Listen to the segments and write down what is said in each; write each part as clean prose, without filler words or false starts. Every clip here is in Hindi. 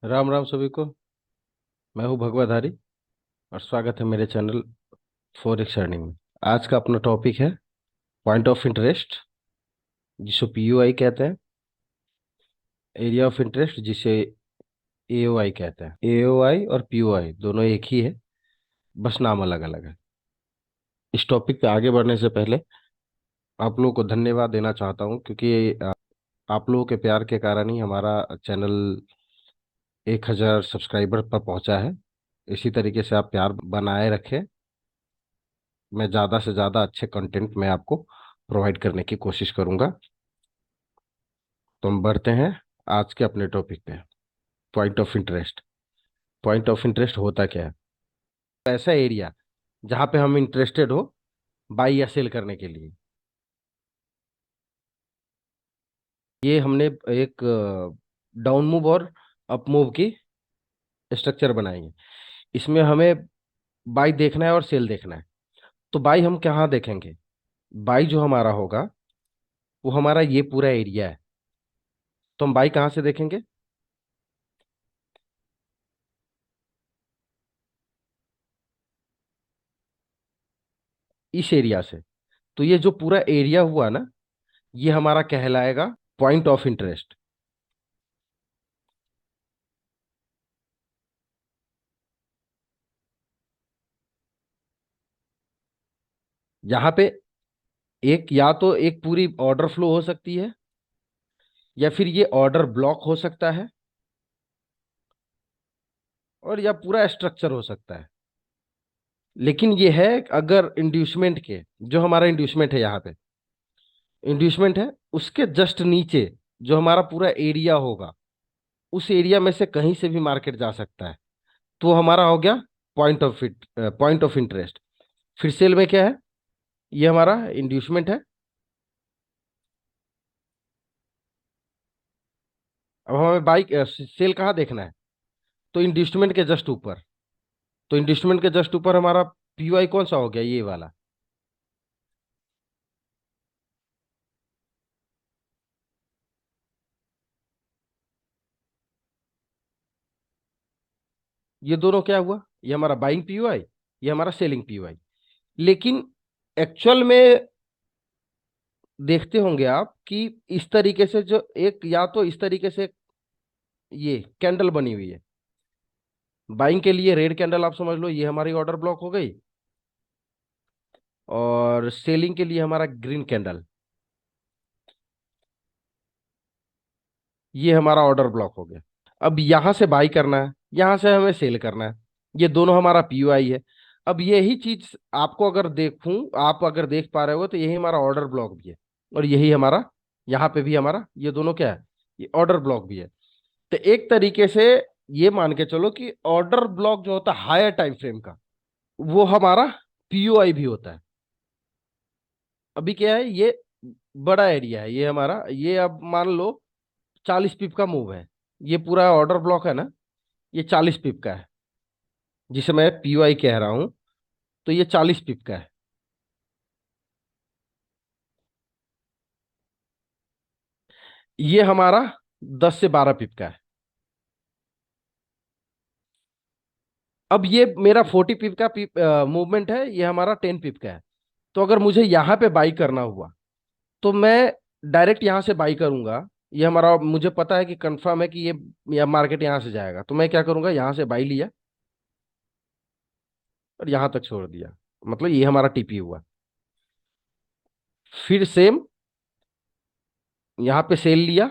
राम राम सभी को। मैं हूं भगवाधारी और स्वागत है मेरे चैनल फॉरेक्स अर्निंग में। आज का अपना टॉपिक है पॉइंट ऑफ इंटरेस्ट, जिसे पीयूआई कहते हैं। एरिया ऑफ इंटरेस्ट, जिसे एओआई कहते हैं। एओआई और पीयूआई दोनों एक ही है, बस नाम अलग अलग है। इस टॉपिक पे आगे बढ़ने से पहले आप लोगों को धन्यवाद देना चाहता हूं, क्योंकि आप लोगों के प्यार के कारण ही हमारा चैनल 1,000 सब्सक्राइबर पर पहुंचा है। इसी तरीके से आप प्यार बनाए रखें। मैं ज़्यादा से ज़्यादा अच्छे कंटेंट मैं आपको प्रोवाइड करने की कोशिश करूंगा। तो हम बढ़ते हैं आज के अपने टॉपिक पे। Point of interest. Point of interest होता क्या है? ऐसा एरिया जहां पे हम इंटरेस्टेड हो बाई या सेल करने के लिए। ये हमने एक डाउन मूव और अप मूव की स्ट्रक्चर बनाई है। इसमें हमें बाई देखना है और सेल देखना है। तो बाई हम कहाँ देखेंगे? बाई जो हमारा होगा वो हमारा ये पूरा एरिया है। तो हम बाई कहाँ से देखेंगे? इस एरिया से। तो ये जो पूरा एरिया हुआ ना, ये हमारा कहलाएगा पॉइंट ऑफ इंटरेस्ट। यहाँ पे एक या तो एक पूरी ऑर्डर फ्लो हो सकती है, या फिर ये ऑर्डर ब्लॉक हो सकता है, और या पूरा स्ट्रक्चर हो सकता है। लेकिन ये है अगर इंड्यूसमेंट के, जो हमारा इंड्यूसमेंट है यहाँ पे, इंड्यूसमेंट है उसके जस्ट नीचे जो हमारा पूरा एरिया होगा, उस एरिया में से कहीं से भी मार्केट जा सकता है। तो हमारा हो गया पॉइंट ऑफ इंटरेस्ट। फिर सेल में क्या है? ये हमारा इंड्यूसमेंट है। अब हमें बाइक सेल कहाँ देखना है? तो इंड्यूसमेंट के जस्ट ऊपर। तो इंडस्ट्रीमेंट के जस्ट ऊपर हमारा पीवाई कौन सा हो गया? ये वाला। ये दोनों क्या हुआ? ये हमारा बाइंग पीवाई, ये हमारा सेलिंग पीवाई। लेकिन एक्चुअल में देखते होंगे आप कि इस तरीके से जो एक, या तो इस तरीके से ये कैंडल बनी हुई है। बाइंग के लिए रेड कैंडल आप समझ लो, ये हमारी ऑर्डर ब्लॉक हो गई। और सेलिंग के लिए हमारा ग्रीन कैंडल, ये हमारा ऑर्डर ब्लॉक हो गया। अब यहां से बाई करना है, यहां से हमें सेल करना है। ये दोनों हमारा पीयूआई है। अब यही चीज आपको अगर देखूं, आप अगर देख पा रहे हो, तो यही हमारा ऑर्डर ब्लॉक भी है। और यही हमारा, यहाँ पे भी हमारा ये दोनों क्या है? ये ऑर्डर ब्लॉक भी है। तो एक तरीके से ये मान के चलो कि ऑर्डर ब्लॉक जो होता है हायर टाइम फ्रेम का, वो हमारा पीयूआई भी होता है। अभी क्या है? ये बड़ा एरिया है ये हमारा। ये अब मान लो 40 पिप का मूव है। ये पूरा ऑर्डर ब्लॉक है ना, ये 40 पिप का है, जिसे मैं पीवाई कह रहा हूं। तो ये 40 पिप का है। ये हमारा 10 से 12 पिप का है। अब ये मेरा 40 पिप का पिप मूवमेंट है, ये हमारा 10 पिप का है। तो अगर मुझे यहाँ पे बाई करना हुआ, तो मैं डायरेक्ट यहाँ से बाई करूंगा। ये हमारा, मुझे पता है कि कंफर्म है कि ये मार्केट यहाँ से जाएगा। तो मैं क्या करूंगा? यहाँ से बाई लिया और यहाँ तक छोड़ दिया। मतलब ये हमारा टीपी हुआ। फिर सेम यहाँ पे सेल लिया।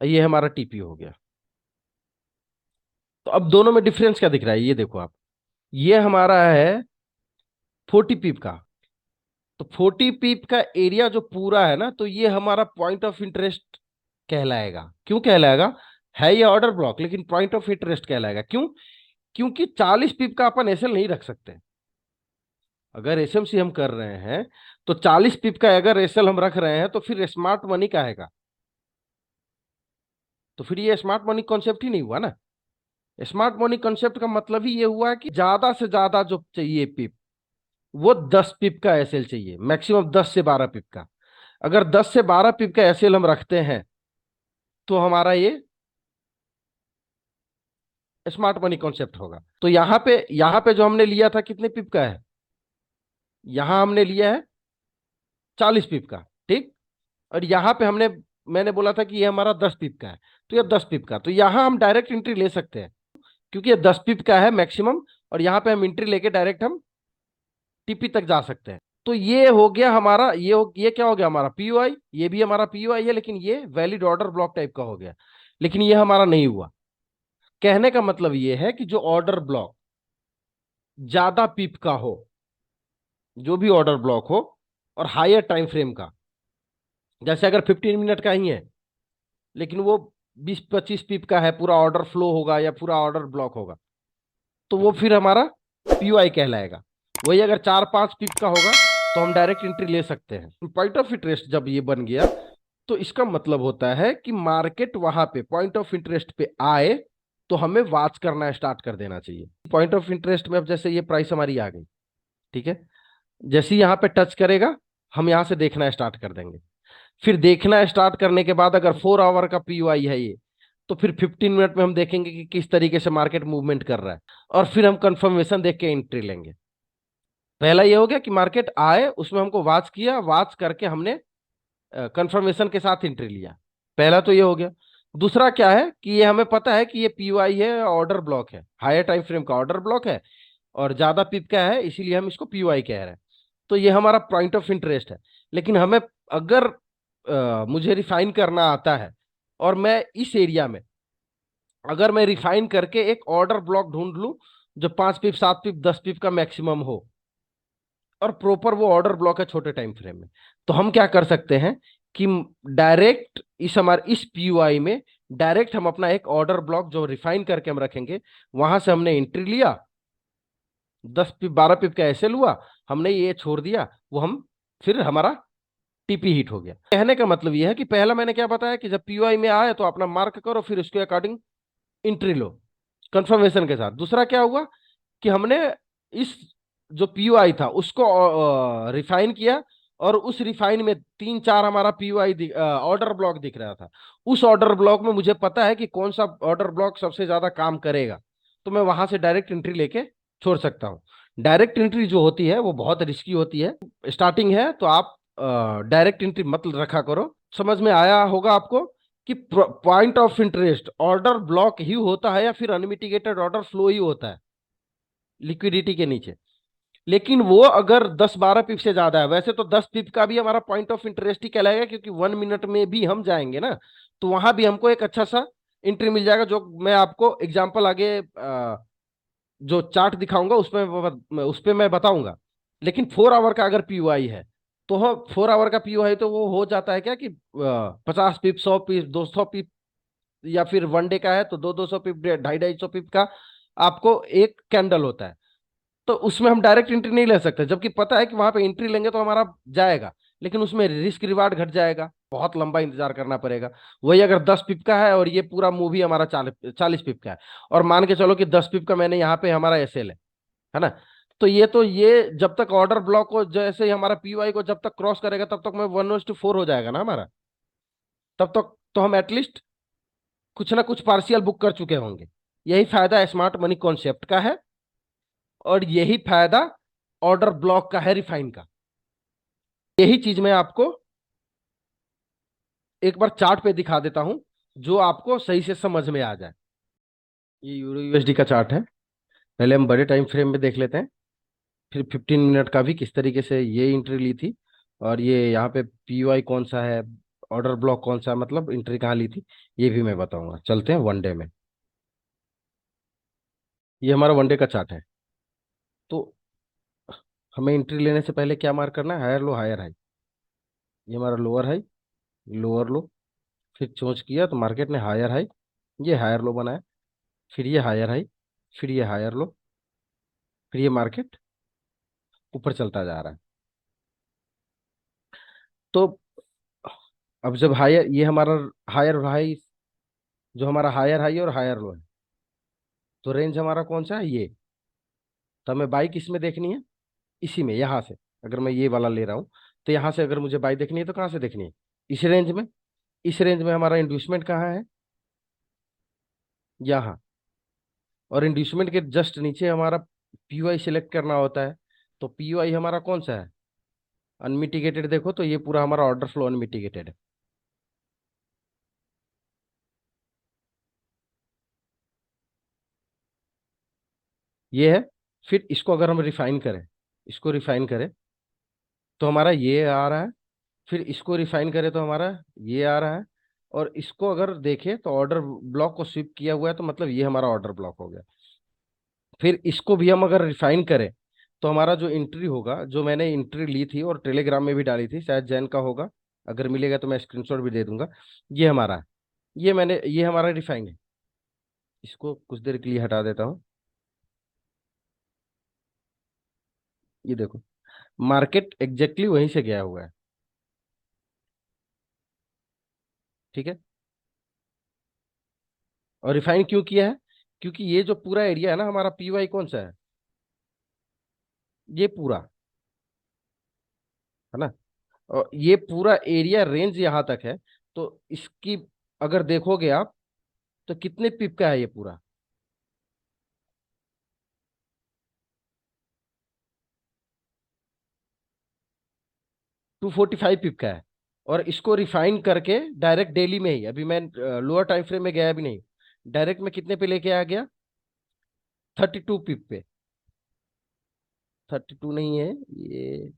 ये हमारा टीपी हो गया। तो अब दोनों में डिफरेंस क्या दिख रहा है? ये देखो आप, ये हमारा है 40 पीप का। तो 40 पीप का एरिया जो पूरा है ना, तो ये हमारा पॉइंट ऑफ इंटरेस्ट कहलाएगा। क्यों कहलाएगा? है ये ऑर्डर ब्लॉक, लेकिन पॉइंट ऑफ इंटरेस्ट कहलाएगा। क्यों? क्योंकि 40 पीप का अपन एसएल नहीं रख सकते। अगर एसएमसी हम कर रहे हैं, तो 40 पीप का अगर एसएल हम रख रहे हैं, तो फिर स्मार्ट मनी का आएगा। तो फिर ये स्मार्ट मनी कॉन्सेप्ट ही नहीं हुआ ना। स्मार्ट मनी कॉन्सेप्ट का मतलब ही ये हुआ कि ज्यादा से ज्यादा जो चाहिए पिप, वो 10 पिप का एसएल चाहिए, मैक्सिमम 10 से 12 पिप का। अगर 10 से 12 पिप का एसएल हम रखते हैं तो हमारा ये स्मार्ट मनी कॉन्सेप्ट होगा। तो यहाँ पे जो हमने लिया था कितने पिप का है, यहां हमने लिया है 40 पिप का, ठीक। और यहाँ पे मैंने बोला था कि ये हमारा 10 पिप का है, तो ये 10 पिप का, तो यहाँ हम डायरेक्ट एंट्री ले सकते हैं क्योंकि ये 10 पिप का है मैक्सिमम, और यहाँ पे हम एंट्री लेके डायरेक्ट हम टीपी तक जा सकते हैं। तो ये हो गया हमारा, ये क्या हो गया हमारा पीयूआई, ये भी हमारा पीयूआई है, लेकिन ये वैलिड ऑर्डर ब्लॉक टाइप का हो गया, लेकिन ये हमारा नहीं हुआ। कहने का मतलब ये है कि जो ऑर्डर ब्लॉक ज्यादा पिप का हो, जो भी ऑर्डर ब्लॉक हो और हायर टाइम फ्रेम का, जैसे अगर 15 मिनट का ही है लेकिन वो 20-25 पिप का है, पूरा ऑर्डर फ्लो होगा या पूरा ऑर्डर ब्लॉक होगा, तो वो फिर हमारा पीयूआई कहलाएगा। वही अगर 4-5 पिप का होगा तो हम डायरेक्ट एंट्री ले सकते हैं। पॉइंट ऑफ इंटरेस्ट जब ये बन गया तो इसका मतलब होता है कि मार्केट वहां पे पॉइंट ऑफ इंटरेस्ट पे आए तो हमें वॉच करना स्टार्ट कर देना चाहिए। पॉइंट ऑफ इंटरेस्ट में अब जैसे ये प्राइस हमारी आ गई, ठीक है, जैसे ही यहाँ पे टच करेगा हम यहाँ से देखना स्टार्ट कर देंगे। फिर देखना स्टार्ट करने के बाद अगर 4 आवर का पीयूआई है ये, तो फिर 15 मिनट में हम देखेंगे कि किस तरीके से मार्केट मूवमेंट कर रहा है, और फिर हम कंफर्मेशन देख के एंट्री लेंगे। पहला ये हो गया कि मार्केट आए, उसमें हमको वॉच किया, वॉच करके हमने कंफर्मेशन के साथ एंट्री लिया। पहला तो ये हो गया। दूसरा क्या है कि ये हमें पता है कि ये पीयूआई है, ऑर्डर ब्लॉक है, हायर टाइम फ्रेम का ऑर्डर ब्लॉक है और ज्यादा पिप का है, इसीलिए हम इसको पीयूआई कह रहे हैं। तो ये हमारा पॉइंट ऑफ इंटरेस्ट है। लेकिन हमें अगर मुझे रिफाइन करना आता है और मैं इस एरिया में अगर मैं रिफाइन करके एक ऑर्डर ब्लॉक ढूंढ लूं जो 5 पिप, 7 पिप, 10 पिप का मैक्सिमम हो, और प्रॉपर वो ऑर्डर ब्लॉक है छोटे टाइम फ्रेम में, तो हम क्या कर सकते हैं कि डायरेक्ट हमारे इस पीयूआई में डायरेक्ट हम अपना एक ऑर्डर ब्लॉक जो रिफाइन करके हम रखेंगे, वहां से हमने एंट्री लिया, 10 पिप 12 पिप का एसएल हुआ, हमने ये छोड़ दिया, वो हम फिर हमारा टीपी हिट हो गया। कहने का मतलब ये है कि पहला मैंने क्या बताया कि जब पीयूआई में आए तो अपना मार्क करो, फिर उसके अकॉर्डिंग एंट्री लो कंफर्मेशन के साथ। दूसरा क्या हुआ कि हमने इस जो पीयूआई था उसको रिफाइन किया, और उस रिफाइन में 3-4 हमारा पीयूआई ऑर्डर ब्लॉक दिख रहा था। उस ऑर्डर ब्लॉक में मुझे पता है कि कौन सा ऑर्डर ब्लॉक सबसे ज्यादा काम करेगा, तो मैं वहां से डायरेक्ट एंट्री लेके छोड़ सकता हूँ। डायरेक्ट एंट्री जो होती है वो बहुत रिस्की होती है, स्टार्टिंग है तो आप डायरेक्ट एंट्री मत रखा करो। समझ में आया होगा आपको कि point of interest order block ही होता है या फिर अनमिटिगेटेड ऑर्डर फ्लो ही होता है लिक्विडिटी के नीचे। लेकिन वो अगर 10-12 पिप से ज्यादा है, वैसे तो 10 पिप का भी हमारा पॉइंट ऑफ इंटरेस्ट ही कहलाएगा क्योंकि 1 मिनट में भी हम जाएंगे ना, तो वहां भी हमको एक अच्छा सा एंट्री मिल जाएगा, जो मैं आपको एग्जांपल आगे जो चार्ट दिखाऊंगा उस पे मैं बताऊंगा। लेकिन 4 आवर का अगर पीयूआई है तो हम 4 आवर का पीयूआई तो वो हो जाता है क्या कि 50 पिप, 100 पिप, 200 पिप, या फिर वनडे का है तो 200 पिप, 250-250 पिप का आपको एक कैंडल होता है। तो उसमें हम डायरेक्ट एंट्री नहीं ले सकते, जबकि पता है कि वहां पे एंट्री लेंगे तो हमारा जाएगा, लेकिन उसमें रिस्क रिवार्ड घट जाएगा, बहुत लंबा इंतजार करना पड़ेगा। वही अगर 10 पिप का है और ये पूरा मूवी हमारा 40 पिप का है, और मान के चलो कि 10 पिप का मैंने यहाँ पे हमारा एसएल है ना, तो ये जब तक ऑर्डर ब्लॉक को, जैसे ही हमारा पीयूआई को जब तक क्रॉस करेगा तब तक में 1:4 हो जाएगा ना हमारा, तब तक तो हम एटलीस्ट कुछ ना कुछ पार्शियल बुक कर चुके होंगे। यही फायदा स्मार्ट मनी कॉन्सेप्ट का है, और यही फायदा ऑर्डर ब्लॉक का है रिफाइन का। यही चीज मैं आपको एक बार चार्ट पे दिखा देता हूं जो आपको सही से समझ में आ जाए। ये यूरो यूएसडी का चार्ट है। पहले हम बड़े टाइम फ्रेम में देख लेते हैं, फिर 15 मिनट का भी किस तरीके से ये एंट्री ली थी, और ये यहाँ पे पीयूआई कौन सा है, ऑर्डर ब्लॉक कौन सा है, मतलब एंट्री कहाँ ली थी, ये भी मैं बताऊंगा। चलते हैं वनडे में। ये हमारा वनडे का चार्ट है। तो हमें एंट्री लेने से पहले क्या मार्क करना है, हायर लो हायर हाई। ये हमारा लोअर हाई, लोअर लो, फिर चोंच किया तो मार्केट ने हायर हाई, ये हायर लो बनाया, फिर ये हायर हाई, फिर ये हायर लो, फिर ये मार्केट ऊपर चलता जा रहा है। तो अब जब हायर, ये हमारा हायर और हाई, जो हमारा हायर हाई और हायर लो है, तो रेंज हमारा कौन सा है ये, तो हमें बाई किस में देखनी है, इसी में, यहाँ से अगर मैं ये वाला ले रहा हूँ तो यहाँ से अगर मुझे बाई देखनी है तो कहाँ से देखनी है? इस रेंज में। इस रेंज में हमारा इंड्यूसमेंट कहाँ है? यहाँ। और इंड्यूसमेंट के जस्ट नीचे हमारा पीयूआई सिलेक्ट करना होता है। तो पीयूआई हमारा कौन सा है? अनमिटिगेटेड। देखो तो ये पूरा हमारा ऑर्डर फ्लो अनमिटिगेटेड है। ये है। फिर इसको अगर हम रिफाइन करें, इसको रिफाइन करें तो हमारा ये आ रहा है। फिर इसको रिफाइन करें तो हमारा ये आ रहा है। और इसको अगर देखें तो ऑर्डर ब्लॉक को स्विप किया हुआ है, तो मतलब ये हमारा ऑर्डर ब्लॉक हो गया। फिर इसको भी हम अगर रिफाइन करें तो हमारा जो एंट्री होगा, जो मैंने एंट्री ली थी और टेलीग्राम में भी डाली थी, शायद जैन का होगा, अगर मिलेगा तो मैं स्क्रीनशॉट भी दे दूंगा। ये हमारा है। ये हमारा रिफाइन है। इसको कुछ देर के लिए हटा देता हूँ। ये देखो, मार्केट एग्जैक्टली वहीं से गया हुआ है। ठीक है। और रिफाइन क्यों किया है? क्योंकि ये जो पूरा एरिया है ना हमारा, पीवाई कौन सा है? ये पूरा, है ना? और ये पूरा एरिया रेंज यहाँ तक है। तो इसकी अगर देखोगे आप, तो कितने पिप का है ये पूरा? 245 पिप का है। और इसको रिफाइन करके डायरेक्ट डेली में ही, अभी मैं लोअर टाइम फ्रेम में गया भी नहीं, डायरेक्ट में कितने पे लेके आ गया? 32 पिप पे। 32 नहीं है ये,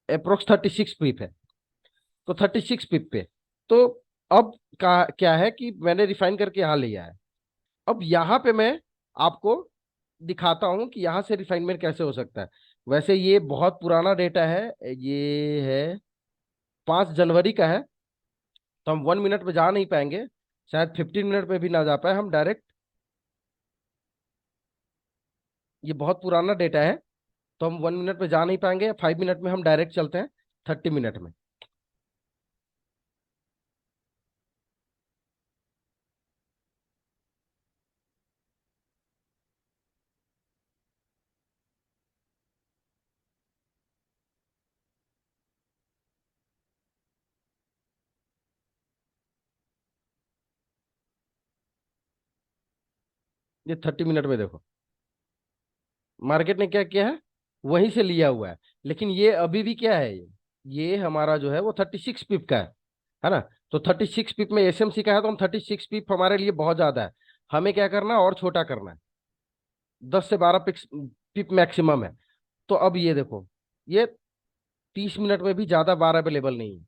अप्रोक्स 36 पिप है। तो 36 पिप पे। तो अब का क्या है कि मैंने रिफाइन करके यहाँ लिया है। अब यहाँ पे मैं आपको दिखाता हूँ कि यहाँ से रिफाइनमेंट कैसे हो सकता है। वैसे ये बहुत पुराना डेटा है। ये है 5 जनवरी का है। तो हम 1 मिनट में जा नहीं पाएंगे, शायद 15 मिनट में भी ना जा पाए हम डायरेक्ट। ये बहुत पुराना डेटा है। तो हम 1 मिनट में जा नहीं पाएंगे, 5 मिनट में हम डायरेक्ट चलते हैं 30 मिनट में। ये 30 मिनट में देखो, मार्केट ने क्या किया है, वहीं से लिया हुआ है। लेकिन ये अभी भी क्या है, ये हमारा जो है वो 36 पिप का है ना? तो 36 पिप में एसएमसी का है, तो हम 36 पिप हमारे लिए बहुत ज्यादा है। हमें क्या करना है, और छोटा करना है। 10 से 12 पिप मैक्सिमम है। तो अब ये देखो, ये 30 मिनट में भी ज्यादा बार अवेलेबल नहीं है।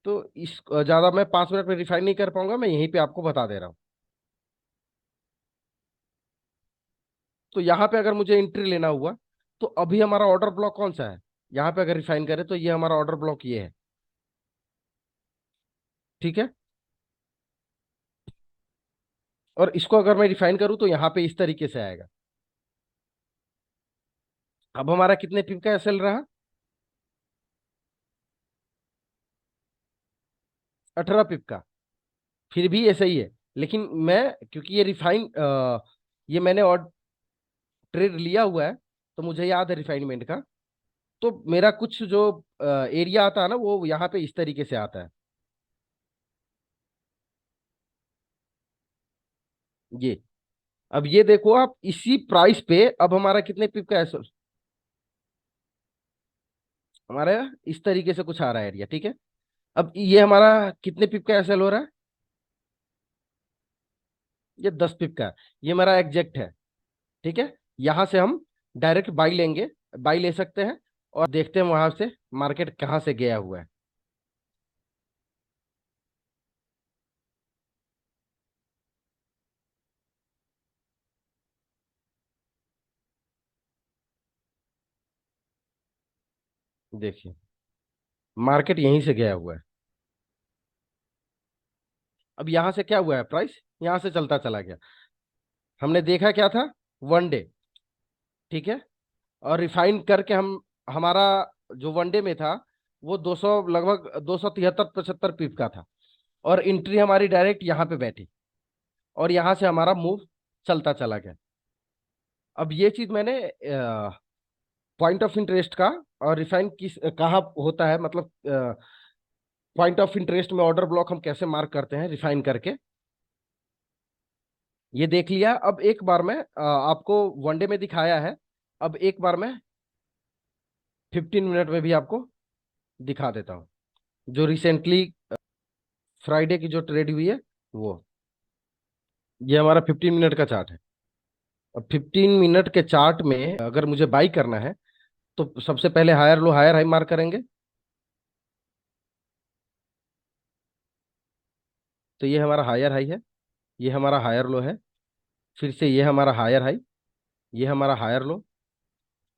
तो इस ज्यादा मैं 5 मिनट में रिफाइन नहीं कर पाऊंगा, मैं यहीं पे आपको बता दे रहा हूँ। तो यहाँ पे अगर मुझे एंट्री लेना हुआ, तो अभी हमारा ऑर्डर ब्लॉक कौन सा है? यहाँ पे अगर रिफाइन करें तो ये हमारा ऑर्डर ब्लॉक ये है। ठीक है। और इसको अगर मैं रिफाइन करूँ तो यहाँ पे इस तरीके से आएगा। अब हमारा कितने पिप का एसएल रहा? 18 पिप का। फिर भी ऐसा ही है। लेकिन मैं, क्योंकि ये रिफाइन, ये मैंने और ट्रेड लिया हुआ है, तो मुझे याद है रिफाइनमेंट का। तो मेरा कुछ जो एरिया आता है ना, वो यहाँ पे इस तरीके से आता है। ये, अब ये देखो आप, इसी प्राइस पे अब हमारा कितने पिप का एसएल, हमारा इस तरीके से कुछ आ रहा है एरिया। ठीक है। अब ये हमारा कितने पिप का एसएल हो रहा है? ये 10 पिप का है। ये मेरा एग्जैक्ट है। ठीक है। यहां से हम डायरेक्ट बाई लेंगे, बाई ले सकते हैं। और देखते हैं वहां से मार्केट कहाँ से गया हुआ है। देखिए, मार्केट यहीं से गया हुआ है। अब यहां से क्या हुआ है, प्राइस यहां से चलता चला गया। हमने देखा क्या था, 1 डे। ठीक है। और रिफाइन करके हम, हमारा जो 1 डे में था, वो 200, लगभग 273-75 पिप का था। और एंट्री हमारी डायरेक्ट यहाँ पे बैठी। और यहाँ से हमारा मूव चलता चला गया। अब ये चीज मैंने पॉइंट ऑफ इंटरेस्ट का और रिफाइन किस कहाँ होता है, मतलब पॉइंट ऑफ इंटरेस्ट में ऑर्डर ब्लॉक हम कैसे मार्क करते हैं रिफाइन करके, ये देख लिया। अब एक बार मैं आपको वनडे में दिखाया है, अब एक बार मैं 15 मिनट में भी आपको दिखा देता हूँ। जो रिसेंटली फ्राइडे की जो ट्रेड हुई है वो, ये हमारा 15 मिनट का चार्ट है। अब 15 मिनट के चार्ट में अगर मुझे बाई करना है तो सबसे पहले higher low higher high mark करेंगे। तो ये हमारा हायर हाई है, ये हमारा हायर लो है, फिर से ये हमारा हायर हाई, ये हमारा हायर लो,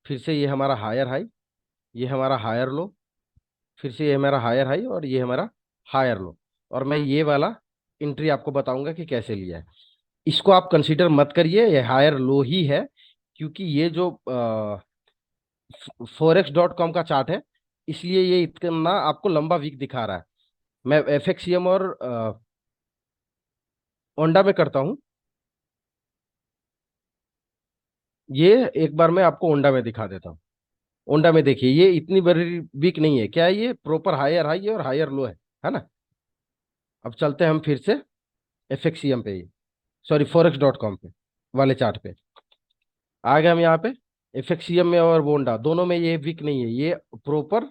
फिर से ये हमारा हायर हाई, ये हमारा हायर लो, फिर से ये हमारा हायर हाई और ये हमारा हायर लो। और मैं ये वाला एंट्री आपको बताऊंगा कि कैसे लिया है। इसको आप कंसीडर मत करिए, ये हायर लो ही है, क्योंकि ये जो forex.com का चार्ट है, इसलिए ये इतना आपको लंबा वीक दिखा रहा है। मैं एफएक्सीएम और ओंडा में करता हूँ। ये एक बार मैं आपको ओंडा में दिखा देता हूँ। ओंडा में देखिए, ये इतनी बड़ी वीक नहीं है, क्या है, ये प्रॉपर हायर हाई है और हायर लो है ना। अब चलते हैं हम फिर से एफएक्सीएम पे, सॉरी forex.com पे वाले चार्ट पे आ गए हम यहाँ पे। एफएक्सीएम में और बोंडा दोनों में ये वीक नहीं है, ये प्रॉपर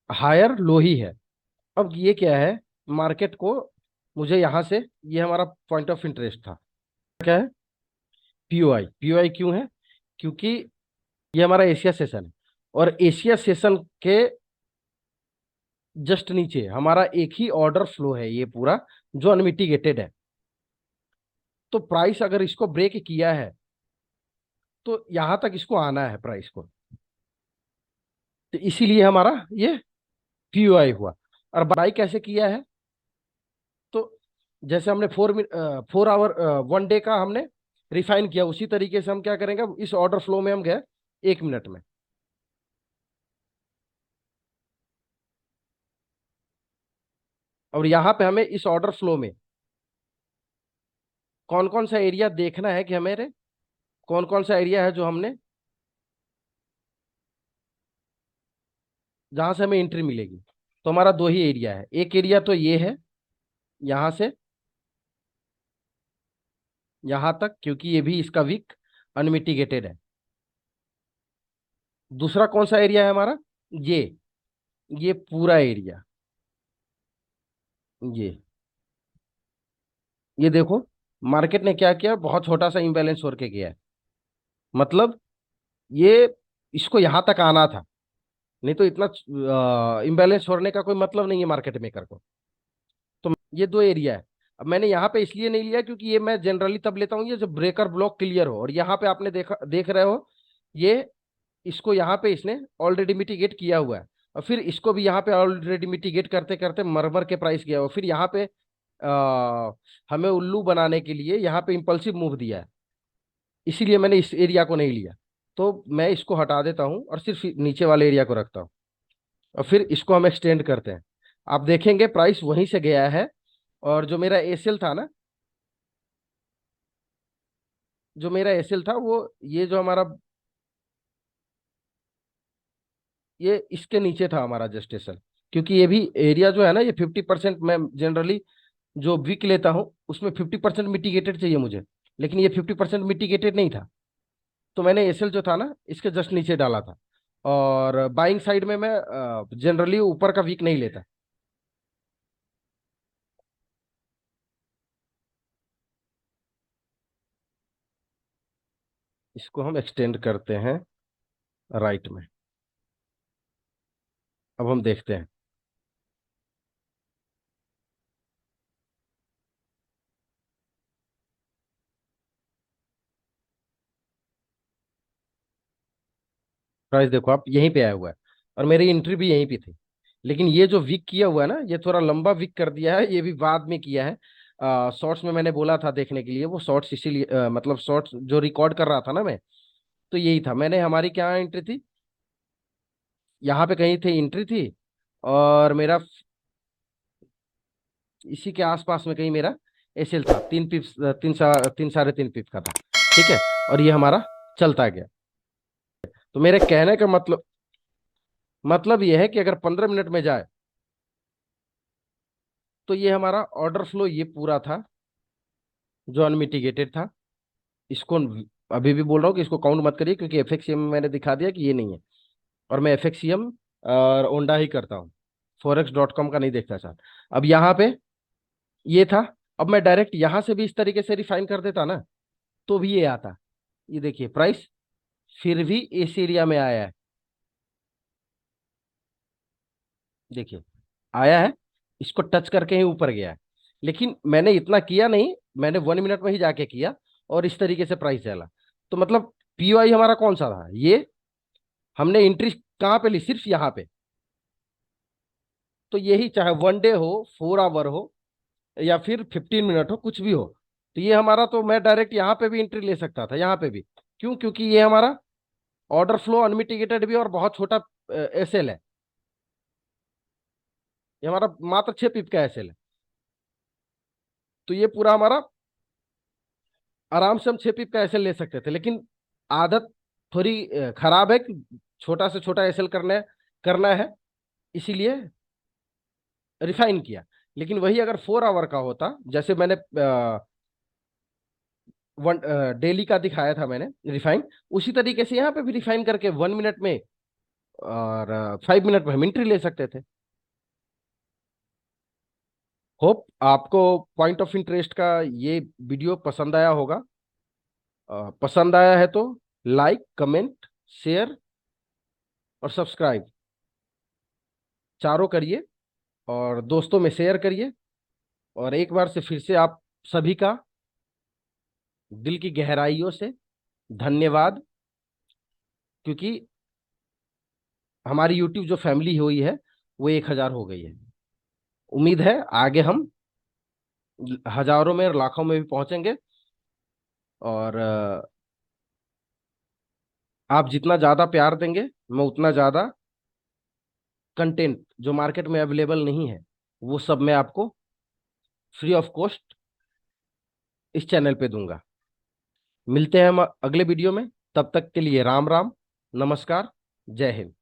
हायर लो ही है। अब ये क्या है, मार्केट को मुझे यहाँ से, ये हमारा पॉइंट ऑफ इंटरेस्ट था, क्या है, पीओआई। पीओआई क्यों है, क्योंकि ये हमारा एशिया सेशन है, और एशिया सेशन के जस्ट नीचे हमारा एक ही ऑर्डर फ्लो है ये पूरा, जो अनमिटिगेटेड है। तो प्राइस अगर इसको ब्रेक किया है तो यहां तक इसको आना है प्राइस को, तो इसीलिए हमारा ये पीओआई हुआ। और बाई कैसे किया है, तो जैसे हमने 4 आवर 1 डे का हमने रिफाइन किया, उसी तरीके से हम क्या करेंगे, इस ऑर्डर फ्लो में हम गए 1 मिनट में। और यहाँ पे हमें इस ऑर्डर फ्लो में कौन कौन सा एरिया देखना है, कि हमारे कौन कौन सा एरिया है जो हमने, जहां से हमें एंट्री मिलेगी। तो हमारा दो ही एरिया है, एक एरिया तो ये है, यहाँ से यहाँ तक, क्योंकि ये भी इसका वीक अनमिटिगेटेड है। दूसरा कौन सा एरिया है हमारा, ये ये पूरा एरिया, ये देखो, मार्केट ने क्या किया, बहुत छोटा सा इम्बैलेंस होके गया है। मतलब ये, इसको यहां तक आना था, नहीं तो इतना इम्बैलेंस होने का कोई मतलब नहीं है मार्केट मेकर को। तो ये दो एरिया है। अब मैंने यहाँ पे इसलिए नहीं लिया, क्योंकि ये मैं जनरली तब लेता हूँ ये जब ब्रेकर ब्लॉक क्लियर हो, और यहाँ पे आपने देख रहे हो, ये इसको यहाँ पे इसने ऑलरेडी मिटिगेट किया हुआ है, और फिर इसको भी यहाँ पे ऑलरेडी मिटिगेट करते करते मरमर के प्राइस गया, और फिर यहाँ पे हमें उल्लू बनाने के लिए यहाँ पे इम्पल्सिव मूव दिया है, इसीलिए मैंने इस एरिया को नहीं लिया। तो मैं इसको हटा देता हूँ और सिर्फ नीचे वाले एरिया को रखता हूँ, और फिर इसको हम एक्सटेंड करते हैं। आप देखेंगे प्राइस वहीं से गया है, और जो मेरा एसएल था ना, जो मेरा एसएल था वो, ये जो हमारा, ये इसके नीचे था हमारा जस्ट एसएल, क्योंकि ये भी एरिया जो है ना, ये 50%, मैं जनरली जो वीक लेता हूँ उसमें 50% मिटिगेटेड चाहिए मुझे, लेकिन ये 50% मिटिगेटेड नहीं था। तो मैंने एसएल जो था ना, इसके जस्ट नीचे डाला था। और बाइंग साइड में मैं जनरली ऊपर का वीक नहीं लेता। इसको हम एक्सटेंड करते हैं राइट में। अब हम देखते हैं, प्राइस देखो आप यहीं पे आया हुआ है, और मेरी एंट्री भी यहीं पे थी। लेकिन ये जो वीक किया हुआ है ना, ये थोड़ा लंबा वीक कर दिया है, ये भी बाद में किया है। शॉर्ट्स में मैंने बोला था देखने के लिए, वो शॉर्ट्स इसीलिए मतलब शॉर्ट्स जो रिकॉर्ड कर रहा था ना मैं, तो यही था। मैंने, हमारी क्या एंट्री थी, यहाँ पे कहीं थे एंट्री थी, और मेरा इसी के आसपास में कहीं मेरा एसएल था, 3 पिप्स, 3 3 3.5 पिप का था, ठीक है। और ये हमारा चलता गया। तो मेरे कहने का मतलब यह है कि अगर 15 मिनट में जाए तो ये हमारा ऑर्डर फ्लो ये पूरा था जो अनमिटिगेटेड था। इसको अभी भी बोल रहा हूँ कि इसको काउंट मत करिए, क्योंकि एफएक्सीएम में मैंने दिखा दिया कि ये नहीं है, और मैं एफएक्सीएम और ओंडा ही करता हूँ, forex.com का नहीं देखता सर। अब यहाँ पे ये था, अब मैं डायरेक्ट यहाँ से भी इस तरीके से रिफाइन कर देता ना तो भी ये आता। ये देखिए प्राइस फिर भी इस एरिया में आया है, देखिए आया है, इसको टच करके ही ऊपर गया है। लेकिन मैंने इतना किया नहीं, मैंने 1 मिनट में ही जाके किया और इस तरीके से प्राइस चला। तो मतलब पीओआई हमारा कौन सा था ये, हमने एंट्री कहाँ पे ली, सिर्फ यहाँ पे। तो यही चाहे 1 डे हो, 4 आवर हो, या फिर 15 मिनट हो, कुछ भी हो, तो ये हमारा, तो मैं डायरेक्ट यहाँ पे भी एंट्री ले सकता था, यहाँ पे भी। क्यों? क्योंकि ये हमारा ऑर्डर फ्लो अनमिटिगेटेड भी और बहुत छोटा एसएल है। ये हमारा मात्र 6 पिप का एसएल है। तो ये पूरा हमारा आराम से हम 6 पिप का एसएल ले सकते थे, लेकिन आदत थोड़ी खराब है कि छोटा से छोटा एसएल करना है, इसीलिए रिफाइन किया। लेकिन वही अगर 4 आवर का होता, जैसे मैंने वन डेली का दिखाया था मैंने रिफाइन, उसी तरीके से यहाँ पे भी रिफाइन करके 1 मिनट में और 5 मिनट में हम एंट्री ले सकते थे। होप आपको पॉइंट ऑफ इंटरेस्ट का ये वीडियो पसंद आया होगा। पसंद आया है तो लाइक, कमेंट, शेयर और सब्सक्राइब चारों करिए, और दोस्तों में शेयर करिए। और एक बार से फिर से आप सभी का दिल की गहराइयों से धन्यवाद, क्योंकि हमारी यूट्यूब जो फैमिली हुई है वो 1,000 हो गई है। उम्मीद है आगे हम हजारों में और लाखों में भी पहुंचेंगे। और आप जितना ज़्यादा प्यार देंगे, मैं उतना ज़्यादा कंटेंट जो मार्केट में अवेलेबल नहीं है वो सब मैं आपको फ्री ऑफ कॉस्ट इस चैनल पे दूंगा। मिलते हैं हम अगले वीडियो में, तब तक के लिए राम राम, नमस्कार, जय हिंद।